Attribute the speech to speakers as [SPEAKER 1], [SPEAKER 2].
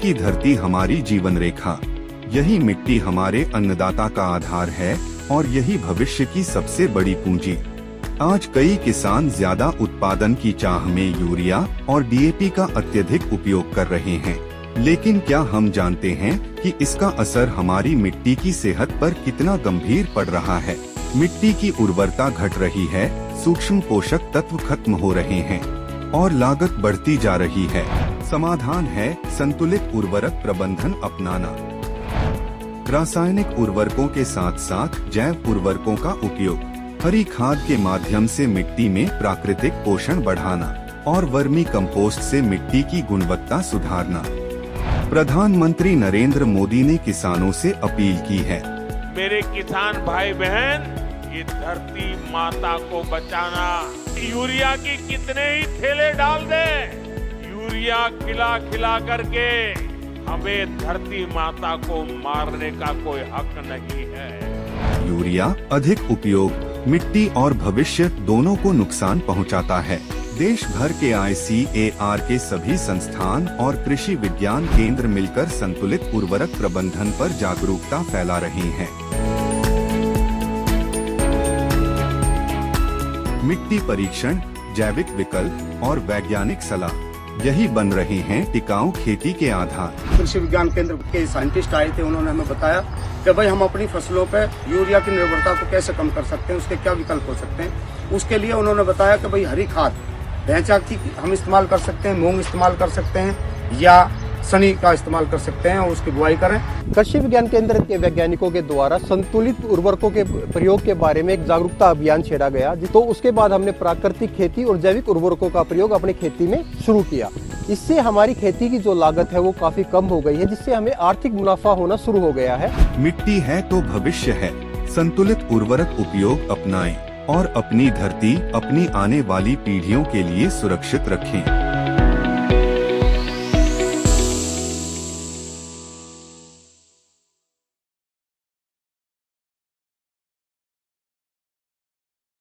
[SPEAKER 1] की धरती हमारी जीवन रेखा, यही मिट्टी हमारे अन्नदाता का आधार है और यही भविष्य की सबसे बड़ी पूंजी। आज कई किसान ज्यादा उत्पादन की चाह में यूरिया और डीएपी का अत्यधिक उपयोग कर रहे हैं, लेकिन क्या हम जानते हैं कि इसका असर हमारी मिट्टी की सेहत पर कितना गंभीर पड़ रहा है। मिट्टी की उर्वरता घट रही है, सूक्ष्म पोषक तत्व खत्म हो रहे हैं और लागत बढ़ती जा रही है। समाधान है संतुलित उर्वरक प्रबंधन अपनाना। रासायनिक उर्वरकों के साथ साथ जैव उर्वरकों का उपयोग, हरी खाद के माध्यम से मिट्टी में प्राकृतिक पोषण बढ़ाना और वर्मी कंपोस्ट से मिट्टी की गुणवत्ता सुधारना। प्रधानमंत्री नरेंद्र मोदी ने किसानों से अपील की है,
[SPEAKER 2] मेरे किसान भाई बहन, ये धरती माता को बचाना। यूरिया की कितने ही थैले डाल दे, यूरिया खिला खिला करके हमें धरती माता को मारने का कोई हक नहीं है।
[SPEAKER 1] यूरिया अधिक उपयोग मिट्टी और भविष्य दोनों को नुकसान पहुंचाता है। देश भर के ICAR के सभी संस्थान और कृषि विज्ञान केंद्र मिलकर संतुलित उर्वरक प्रबंधन पर जागरूकता फैला रहे हैं। मिट्टी परीक्षण, जैविक विकल्प और वैज्ञानिक सलाह, यही बन रहे हैं टिकाऊ खेती के आधार।
[SPEAKER 3] कृषि विज्ञान केंद्र के साइंटिस्ट आए थे, उन्होंने हमें बताया कि भाई हम अपनी फसलों पे यूरिया की निर्भरता को कैसे कम कर सकते हैं, उसके क्या विकल्प हो सकते हैं। उसके लिए उन्होंने बताया कि भाई हरी खाद ढैंचा की हम इस्तेमाल कर सकते हैं, मूंग इस्तेमाल कर सकते हैं या सनी का इस्तेमाल कर सकते हैं और उसकी बुआई करें।
[SPEAKER 4] कृषि विज्ञान केंद्र के वैज्ञानिकों के द्वारा संतुलित उर्वरकों के प्रयोग के बारे में एक जागरूकता अभियान छेड़ा गया, तो उसके बाद हमने प्राकृतिक खेती और जैविक उर्वरकों का प्रयोग अपनी खेती में शुरू किया। इससे हमारी खेती की जो लागत है वो काफी कम हो गई है, जिससे हमें आर्थिक मुनाफा होना शुरू हो गया है।
[SPEAKER 1] मिट्टी है तो भविष्य है। संतुलित उर्वरक उपयोग अपनाएं और अपनी धरती, अपनी आने वाली पीढ़ियों के लिए सुरक्षित रखें।